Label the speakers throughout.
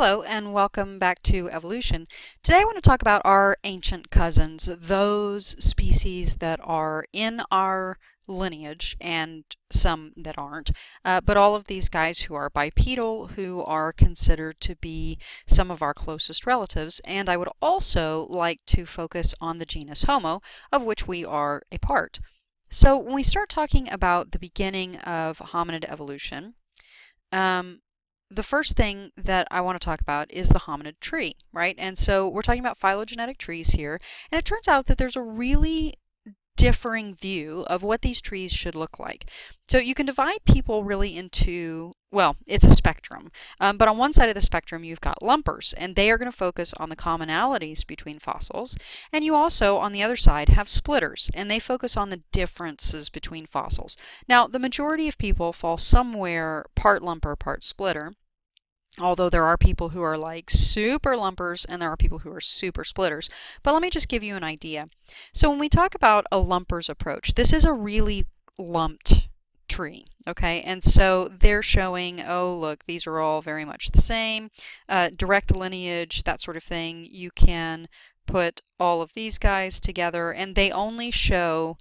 Speaker 1: Hello and welcome back to Evolution. Today I want to talk about our ancient cousins, those species that are in our lineage and some that aren't, but all of these guys who are bipedal, who are considered to be some of our closest relatives. And I would also like to focus on the genus Homo, of which we are a part. So when we start talking about the beginning of hominid evolution, the first thing that I want to talk about is the hominid tree, right? And so we're talking about phylogenetic trees here, and it turns out that there's a really differing view of what these trees should look like. So you can divide people really into, well, it's a spectrum, but on one side of the spectrum you've got lumpers, and they are going to focus on the commonalities between fossils, and you also, on the other side, have splitters, and they focus on the differences between fossils. Now, the majority of people fall somewhere part lumper, part splitter, although there are people who are like super lumpers and there are people who are super splitters. But let me just give you an idea. So when we talk about a lumpers approach, this is a really lumped tree, okay? And so they're showing, oh, look, these are all very much the same, direct lineage, that sort of thing. You can put all of these guys together, and they only show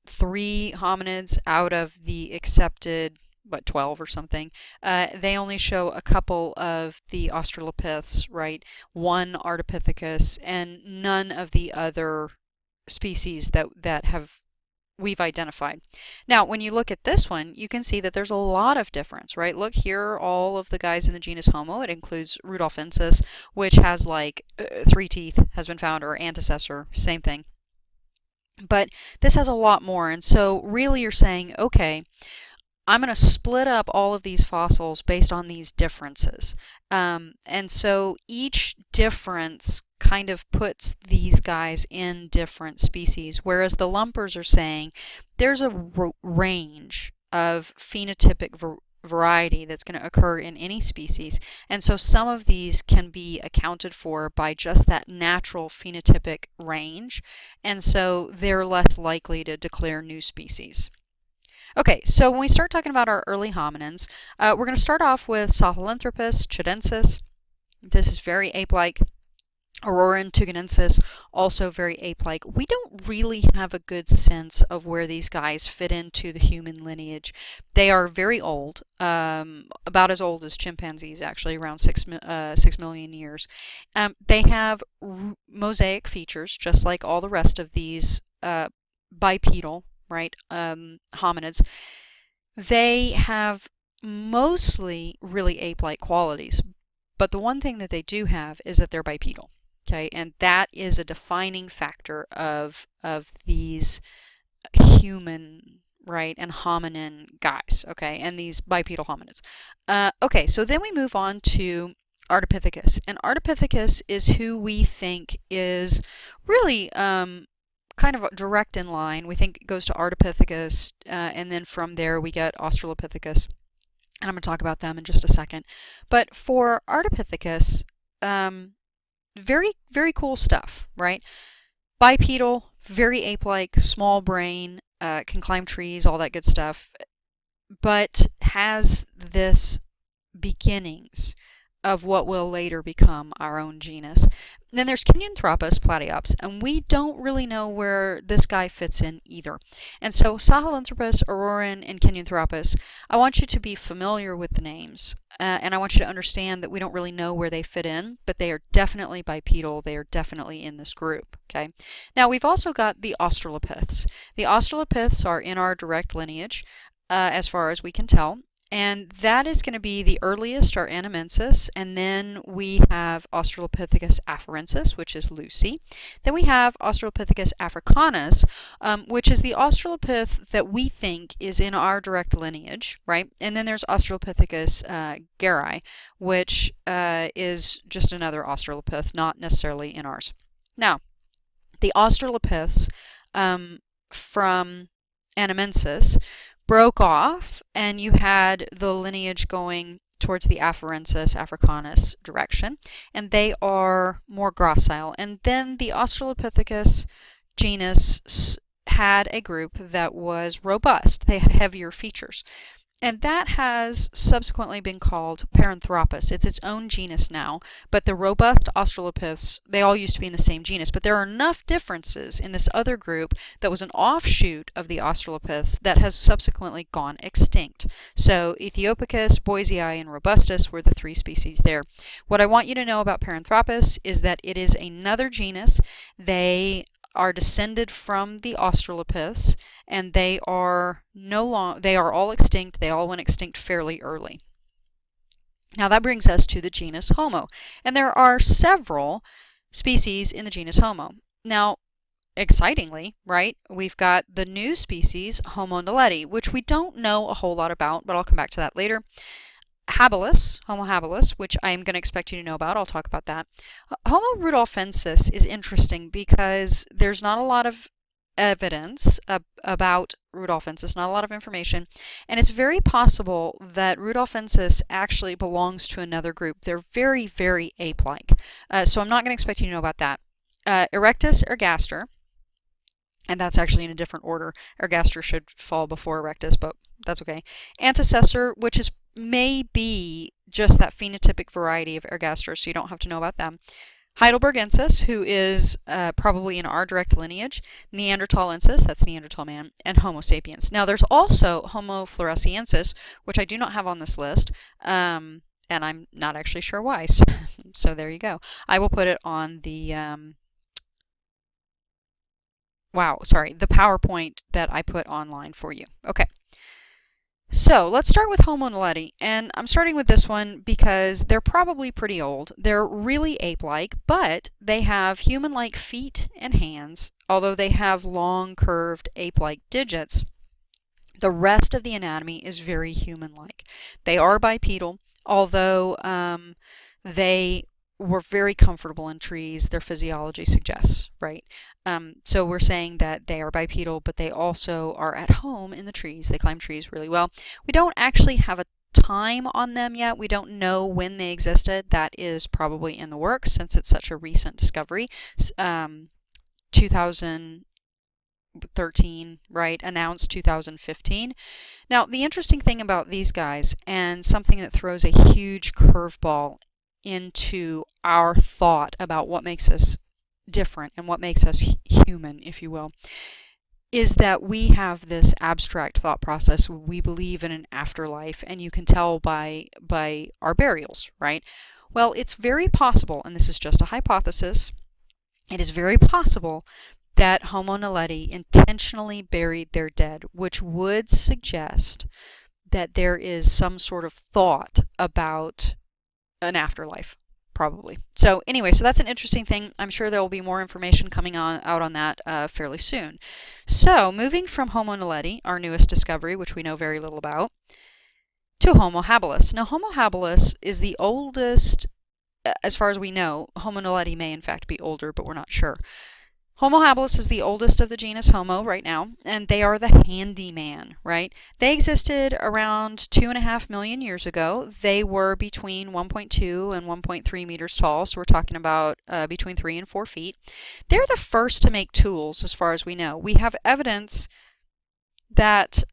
Speaker 1: three hominids out of the accepted 12 or something. They only show a couple of the Australopiths, right? One Ardipithecus, and none of the other species that we've identified. Now, when you look at this one, you can see that there's a lot of difference, right? Look here, all of the guys in the genus Homo. It includes Rudolfensis, which has like 3 teeth, has been found, or antecessor, same thing. But this has a lot more, and so really you're saying, okay, I'm going to split up all of these fossils based on these differences. And so each difference kind of puts these guys in different species, whereas the lumpers are saying there's a range of phenotypic variety that's going to occur in any species. And so some of these can be accounted for by just that natural phenotypic range. And so they're less likely to declare new species. Okay, so when we start talking about our early hominins, we're going to start off with Sahelanthropus chidensis. This is very ape-like. Auroran tugenensis, also very ape-like. We don't really have a good sense of where these guys fit into the human lineage. They are very old, about as old as chimpanzees, actually, around 6 million years. They have mosaic features, just like all the rest of these bipedal, right, hominids. They have mostly really ape-like qualities, but the one thing that they do have is that they're bipedal, okay, and that is a defining factor of these human, right, and hominin guys, okay, and these bipedal hominids. Okay, so then we move on to Ardipithecus, and Ardipithecus is who we think is really kind of direct in line. We think it goes to Ardipithecus, and then from there we get Australopithecus, and I'm going to talk about them in just a second. But for Ardipithecus, very, very cool stuff, right? Bipedal, very ape-like, small brain, can climb trees, all that good stuff, but has this beginnings of what will later become our own genus. And then there's Kenyanthropus platyops, and we don't really know where this guy fits in either. And so Sahelanthropus, Auroran, and Kenyanthropus, I want you to be familiar with the names, and I want you to understand that we don't really know where they fit in, but they are definitely bipedal. They are definitely in this group. Okay. Now we've also got the Australopiths. The Australopiths are in our direct lineage, as far as we can tell. And that is going to be the earliest are Anamensis, and then we have Australopithecus afarensis, which is Lucy. Then we have Australopithecus africanus, which is the Australopith that we think is in our direct lineage, right? And then there's Australopithecus garai, which is just another Australopith, not necessarily in ours. Now, the Australopiths from Anamensis broke off, and you had the lineage going towards the afarensis, africanus direction, and they are more gracile. And then the Australopithecus genus had a group that was robust. They had heavier features. And that has subsequently been called Paranthropus. It's its own genus now, but the robust Australopiths, they all used to be in the same genus, but there are enough differences in this other group that was an offshoot of the Australopiths that has subsequently gone extinct. So Ethiopicus, boisei, and robustus were the three species there. What I want you to know about Paranthropus is that it is another genus. They are descended from the Australopiths, and they are all extinct. They all went extinct fairly early. Now that brings us to the genus Homo, and there are several species in the genus Homo. Now, excitingly, right, we've got the new species Homo naledi, which we don't know a whole lot about, but I'll come back to that later. Habilis, Homo habilis, which I'm going to expect you to know about. I'll talk about that. Homo rudolfensis is interesting because there's not a lot of evidence about rudolfensis, not a lot of information, and it's very possible that rudolfensis actually belongs to another group. They're very, very ape-like. So I'm not going to expect you to know about that. Erectus ergaster, and that's actually in a different order. Ergaster should fall before Erectus, but that's okay. Antecessor, which is maybe just that phenotypic variety of Ergaster, so you don't have to know about them. Heidelbergensis, who is probably in our direct lineage. Neanderthalensis, that's Neanderthal man. And Homo sapiens. Now there's also Homo floresiensis, which I do not have on this list, and I'm not actually sure why. So there you go. I will put it on the the PowerPoint that I put online for you. Okay. So let's start with Homo naledi, and I'm starting with this one because they're probably pretty old. They're really ape-like, but they have human-like feet and hands, although they have long, curved, ape-like digits. The rest of the anatomy is very human-like. They are bipedal, although they were very comfortable in trees, their physiology suggests, right? So we're saying that they are bipedal, but they also are at home in the trees. They climb trees really well. We don't actually have a time on them yet. We don't know when they existed. That is probably in the works since it's such a recent discovery. 2013, right? Announced 2015. Now, the interesting thing about these guys, and something that throws a huge curveball into our thought about what makes us different and what makes us human, if you will, is that we have this abstract thought process. We believe in an afterlife, and you can tell by our burials, right? Well, it's very possible, and this is just a hypothesis, it is very possible that Homo naledi intentionally buried their dead, which would suggest that there is some sort of thought about an afterlife, probably. So anyway, so that's an interesting thing. I'm sure there will be more information coming out on that fairly soon. So moving from Homo naledi, our newest discovery, which we know very little about, to Homo habilis. Now Homo habilis is the oldest, as far as we know. Homo naledi may in fact be older, but we're not sure. Homo habilis is the oldest of the genus Homo right now, and they are the handyman, right? They existed around 2.5 million years ago. They were between 1.2 and 1.3 meters tall, so we're talking about between 3 and 4 feet. They're the first to make tools, as far as we know. We have evidence that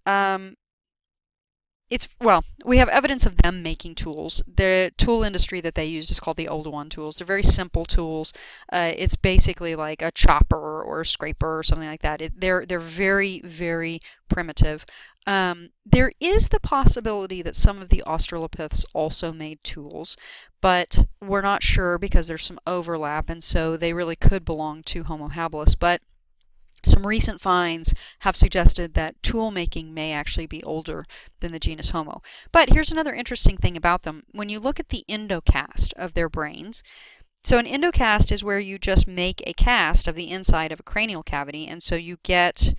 Speaker 1: we have evidence of them making tools. The tool industry that they use is called the Oldowan tools. They're very simple tools. It's basically like a chopper or a scraper or something like that. They're very, very primitive. There is the possibility that some of the Australopiths also made tools, but we're not sure because there's some overlap, and so they really could belong to Homo habilis. But some recent finds have suggested that tool making may actually be older than the genus Homo. But here's another interesting thing about them. When you look at the endocast of their brains, so an endocast is where you just make a cast of the inside of a cranial cavity, and so you get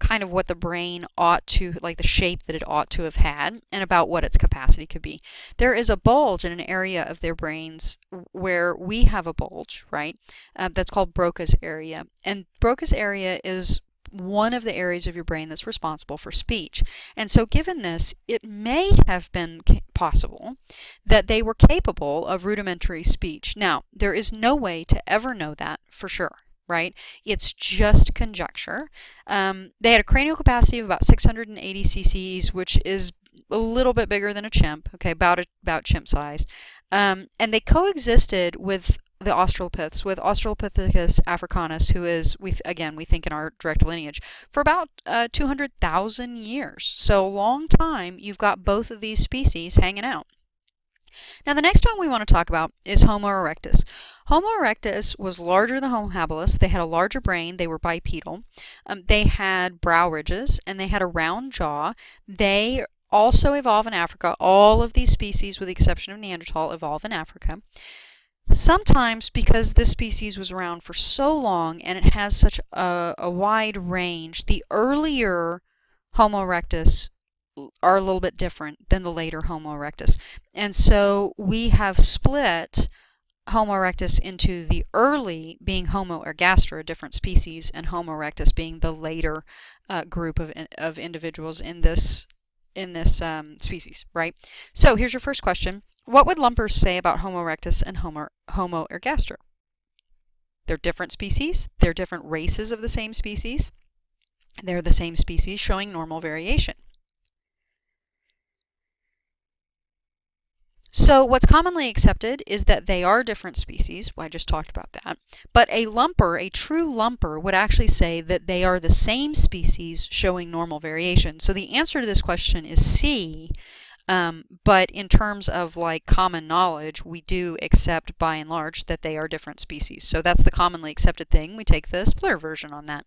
Speaker 1: kind of what the brain ought to, like the shape that it ought to have had, and about what its capacity could be. There is a bulge in an area of their brains where we have a bulge, right? That's called Broca's area. And Broca's area is one of the areas of your brain that's responsible for speech. And so given this, it may have been possible that they were capable of rudimentary speech. Now, there is no way to ever know that for sure. right? It's just conjecture. They had a cranial capacity of about 680 cc's, which is a little bit bigger than a chimp, okay, about chimp size. And they coexisted with the Australopiths, with Australopithecus africanus, who is, we think in our direct lineage, for about 200,000 years. So a long time, you've got both of these species hanging out. Now the next one we want to talk about is Homo erectus. Homo erectus was larger than Homo habilis. They had a larger brain. They were bipedal. They had brow ridges, and they had a round jaw. They also evolve in Africa. All of these species, with the exception of Neanderthal, evolve in Africa. Sometimes, because this species was around for so long and it has such a wide range, the earlier Homo erectus are a little bit different than the later Homo erectus. And so we have split Homo erectus into the early being Homo ergaster, a different species, and Homo erectus being the later group of individuals in this species, right? So here's your first question. What would lumpers say about Homo erectus and Homo ergaster? They're different species. They're different races of the same species. They're the same species showing normal variation. So what's commonly accepted is that they are different species. Well, I just talked about that. But a lumper, a true lumper, would actually say that they are the same species showing normal variation. So the answer to this question is C. But in terms of like common knowledge, we do accept by and large that they are different species. So that's the commonly accepted thing. We take the splitter version on that.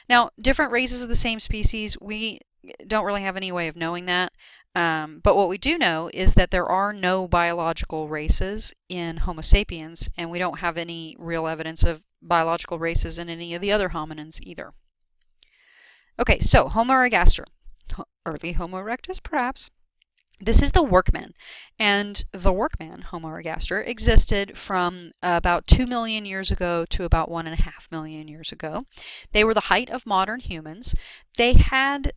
Speaker 1: Now, different races of the same species, we don't really have any way of knowing that. But what we do know is that there are no biological races in Homo sapiens, and we don't have any real evidence of biological races in any of the other hominins either. Okay, so Homo ergaster, early Homo erectus perhaps. This is the workman, and the workman, Homo ergaster, existed from about 2 million years ago to about 1.5 million years ago. They were the height of modern humans. They had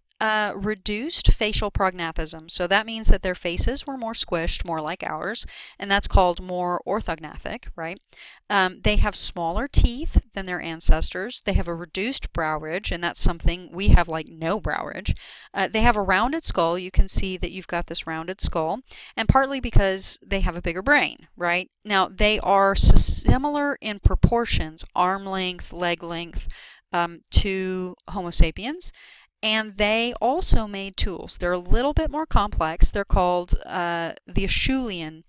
Speaker 1: reduced facial prognathism, so that means that their faces were more squished, more like ours, and that's called more orthognathic, right? They have smaller teeth than their ancestors. They have a reduced brow ridge, and that's something we have, like no brow ridge. They have a rounded skull. You can see that you've got this rounded skull, and partly because they have a bigger brain, right? Now, they are similar in proportions, arm length, leg length, to Homo sapiens. And they also made tools. They're a little bit more complex. They're called the Acheulean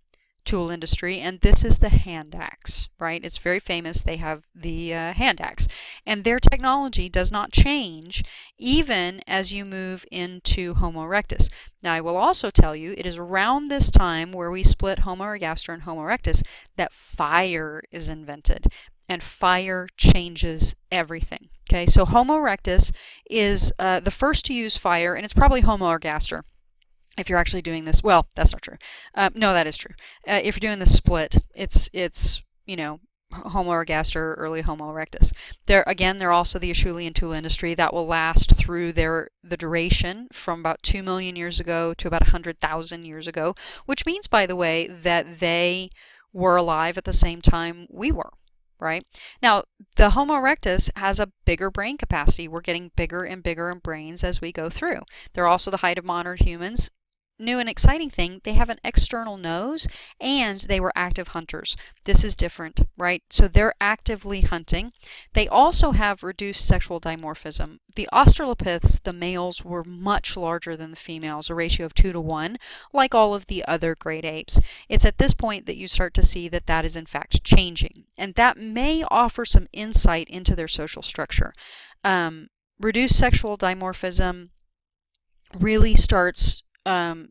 Speaker 1: tool industry, and this is the hand axe, right? It's very famous. They have the hand axe. And their technology does not change even as you move into Homo erectus. Now, I will also tell you, it is around this time where we split Homo ergaster and Homo erectus that fire is invented. And fire changes everything. Okay, so Homo erectus is the first to use fire, and it's probably Homo ergaster. If you're actually doing this, well, that's not true. No, that is true. If you're doing the split, it's you know, Homo ergaster, early Homo erectus. They're also the Acheulean tool industry that will last through the duration from about 2 million years ago to about 100,000 years ago, which means, by the way, that they were alive at the same time we were. Right? Now, the Homo erectus has a bigger brain capacity. We're getting bigger and bigger in brains as we go through. They're also the height of modern humans. New and exciting thing, they have an external nose, and they were active hunters. This is different, right? So they're actively hunting. They also have reduced sexual dimorphism. The Australopiths, the males, were much larger than the females, a ratio of 2 to 1, like all of the other great apes. It's at this point that you start to see that that is in fact changing, and that may offer some insight into their social structure. Reduced sexual dimorphism really starts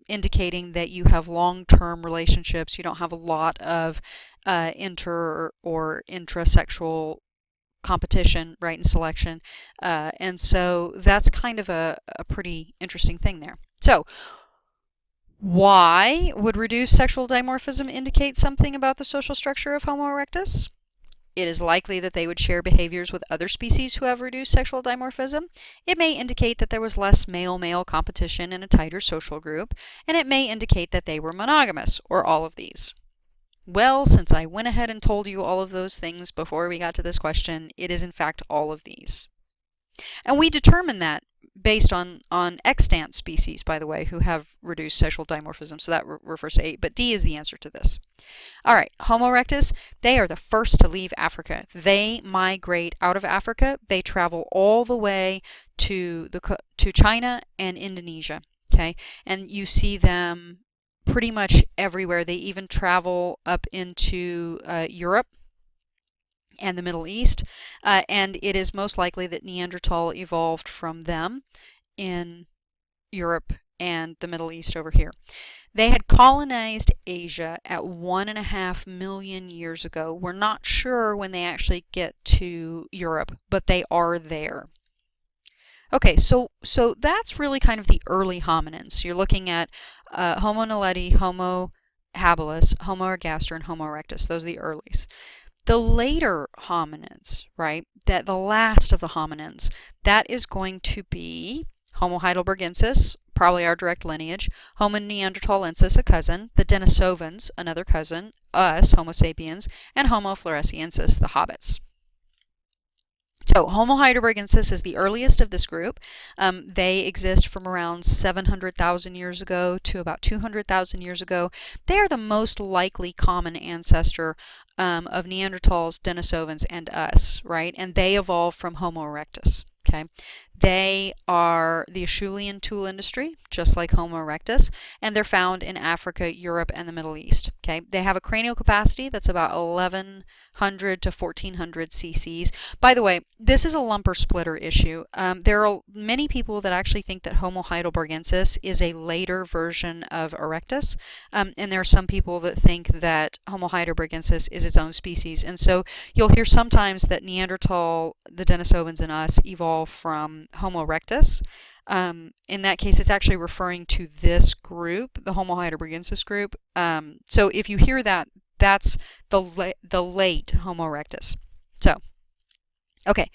Speaker 1: indicating that you have long-term relationships. You don't have a lot of inter or intrasexual competition, right, and selection. And so that's kind of a pretty interesting thing there. So why would reduced sexual dimorphism indicate something about the social structure of Homo erectus? It is likely that they would share behaviors with other species who have reduced sexual dimorphism. It may indicate that there was less male-male competition in a tighter social group, and it may indicate that they were monogamous, or all of these. Well, since I went ahead and told you all of those things before we got to this question, it is in fact all of these. And we determine that based on extant species, by the way, who have reduced sexual dimorphism. So that refers to 8. But D is the answer to this. All right, Homo erectus, they are the first to leave Africa. They migrate out of Africa. They travel all the way to China and Indonesia. Okay, and you see them pretty much everywhere. They even travel up into Europe and the Middle East, and it is most likely that Neanderthal evolved from them in Europe and the Middle East over here. They had colonized Asia at 1.5 million years ago. We're not sure when they actually get to Europe, but they are there. Okay, so that's really kind of the early hominins. You're looking at Homo naledi, Homo habilis, Homo ergaster, and Homo erectus. Those are the earlies. The later hominids, right, that the last of the hominins, that is going to be Homo heidelbergensis, probably our direct lineage, Homo neanderthalensis, a cousin, the Denisovans, another cousin, us, Homo sapiens, and Homo floresiensis, the hobbits. So Homo heidelbergensis is the earliest of this group. They exist from around 700,000 years ago to about 200,000 years ago. They are the most likely common ancestor of Neanderthals, Denisovans, and us, right? And they evolved from Homo erectus. Okay, they are the Acheulean tool industry, just like Homo erectus, and they're found in Africa, Europe, and the Middle East. Okay, they have a cranial capacity that's about 1,100 to 1,400 cc's. By the way, this is a lumper splitter issue. There are many people that actually think that Homo heidelbergensis is a later version of erectus, and there are some people that think that Homo heidelbergensis is its own species. And so you'll hear sometimes that Neanderthal, the Denisovans, and us evolved from Homo erectus. In that case, it's actually referring to this group, the Homo heidelbergensis group. So if you hear that, that's the late Homo erectus. So, okay.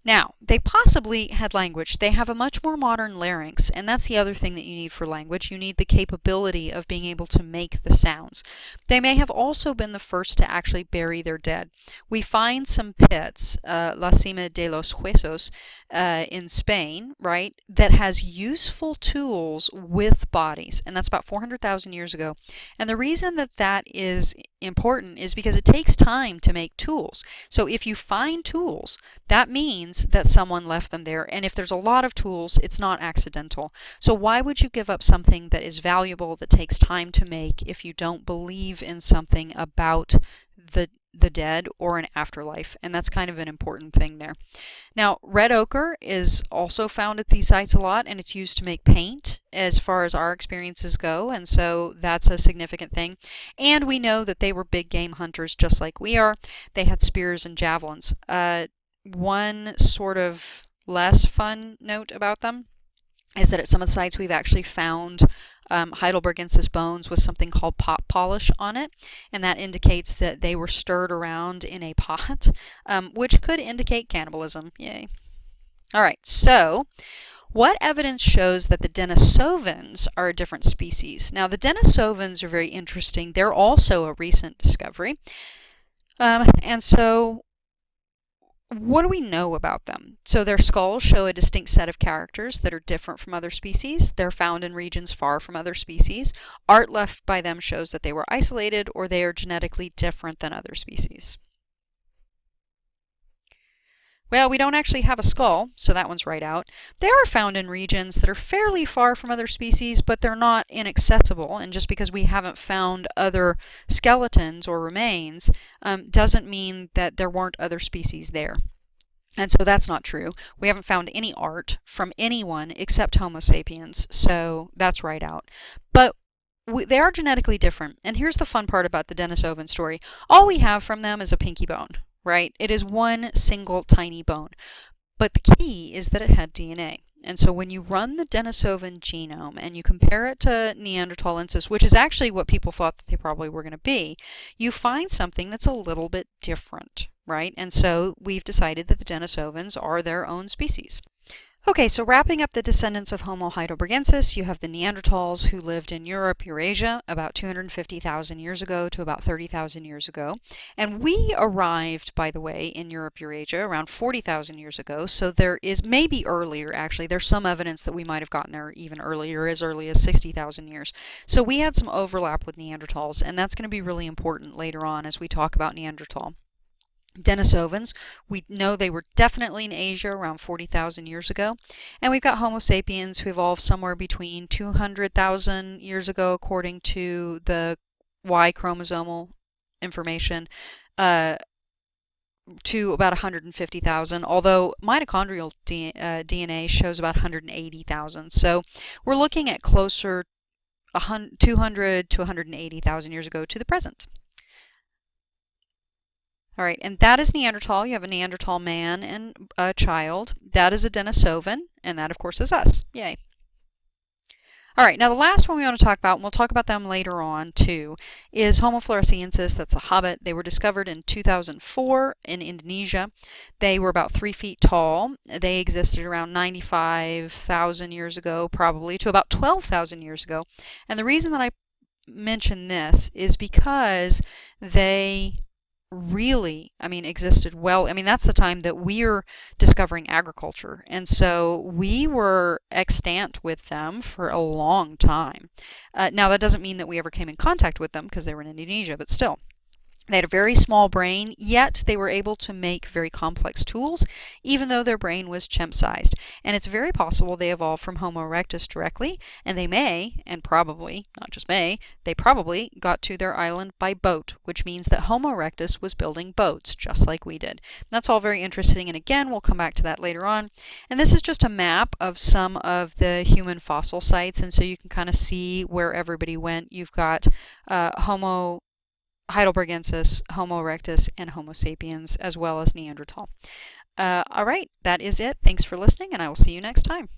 Speaker 1: Now, they possibly had language. They have a much more modern larynx, and that's the other thing that you need for language. You need the capability of being able to make the sounds. They may have also been the first to actually bury their dead. We find some pits, La Cima de los Huesos, in Spain, right, that has useful tools with bodies, and that's about 400,000 years ago. And the reason that that is important is because it takes time to make tools. So if you find tools, that means that someone left them there, and if there's a lot of tools, it's not accidental. So why would you give up something that is valuable, that takes time to make, if you don't believe in something about the dead or an afterlife? And that's kind of an important thing there. Now, red ochre is also found at these sites a lot, and it's used to make paint as far as our experiences go, and so that's a significant thing. And we know that they were big game hunters just like we are. They had spears and javelins. One sort of less fun note about them is that at some of the sites we've actually found heidelbergensis bones with something called pot polish on it, and that indicates that they were stirred around in a pot, which could indicate cannibalism. Yay. All right, so what evidence shows that the Denisovans are a different species? Now, the Denisovans are very interesting. They're also a recent discovery. And so what do we know about them? So their skulls show a distinct set of characters that are different from other species. They're found in regions far from other species. Art left by them shows that they were isolated or they are genetically different than other species. Well, we don't actually have a skull, so that one's right out. They are found in regions that are fairly far from other species, but they're not inaccessible. And just because we haven't found other skeletons or remains doesn't mean that there weren't other species there. And so that's not true. We haven't found any art from anyone except Homo sapiens, so that's right out. But they are genetically different. And here's the fun part about the Denisovan story. All we have from them is a pinky bone. Right? It is one single tiny bone. But the key is that it had DNA. And so when you run the Denisovan genome and you compare it to Neanderthalensis, which is actually what people thought that they probably were going to be, you find something that's a little bit different, right? And so we've decided that the Denisovans are their own species. Okay, so wrapping up the descendants of Homo heidelbergensis, you have the Neanderthals who lived in Europe, Eurasia, about 250,000 years ago to about 30,000 years ago. And we arrived, by the way, in Europe, Eurasia around 40,000 years ago. So there is, maybe earlier actually, there's some evidence that we might have gotten there even earlier, as early as 60,000 years. So we had some overlap with Neanderthals, and that's going to be really important later on as we talk about Neanderthal. Denisovans, we know they were definitely in Asia around 40,000 years ago. And we've got Homo sapiens who evolved somewhere between 200,000 years ago, according to the Y chromosomal information, to about 150,000, although mitochondrial DNA shows about 180,000. So we're looking at closer 200 to 180,000 years ago to the present. All right, and that is Neanderthal. You have a Neanderthal man and a child. That is a Denisovan, and that, of course, is us. Yay. All right, now the last one we want to talk about, and we'll talk about them later on too, is Homo floresiensis. That's a hobbit. They were discovered in 2004 in Indonesia. They were about 3 feet tall. They existed around 95,000 years ago, probably, to about 12,000 years ago. And the reason that I mention this is because they really, existed well. That's the time that we're discovering agriculture. And so we were extant with them for a long time. Now, that doesn't mean that we ever came in contact with them because they were in Indonesia, but still. They had a very small brain, yet they were able to make very complex tools, even though their brain was chimp-sized. And it's very possible they evolved from Homo erectus directly, and they may, and probably, not just may, they probably got to their island by boat, which means that Homo erectus was building boats, just like we did. That's all very interesting, and again, we'll come back to that later on. And this is just a map of some of the human fossil sites, and so you can kind of see where everybody went. You've got Homo heidelbergensis, Homo erectus, and Homo sapiens, as well as Neanderthal. All right, that is it. Thanks for listening, and I will see you next time.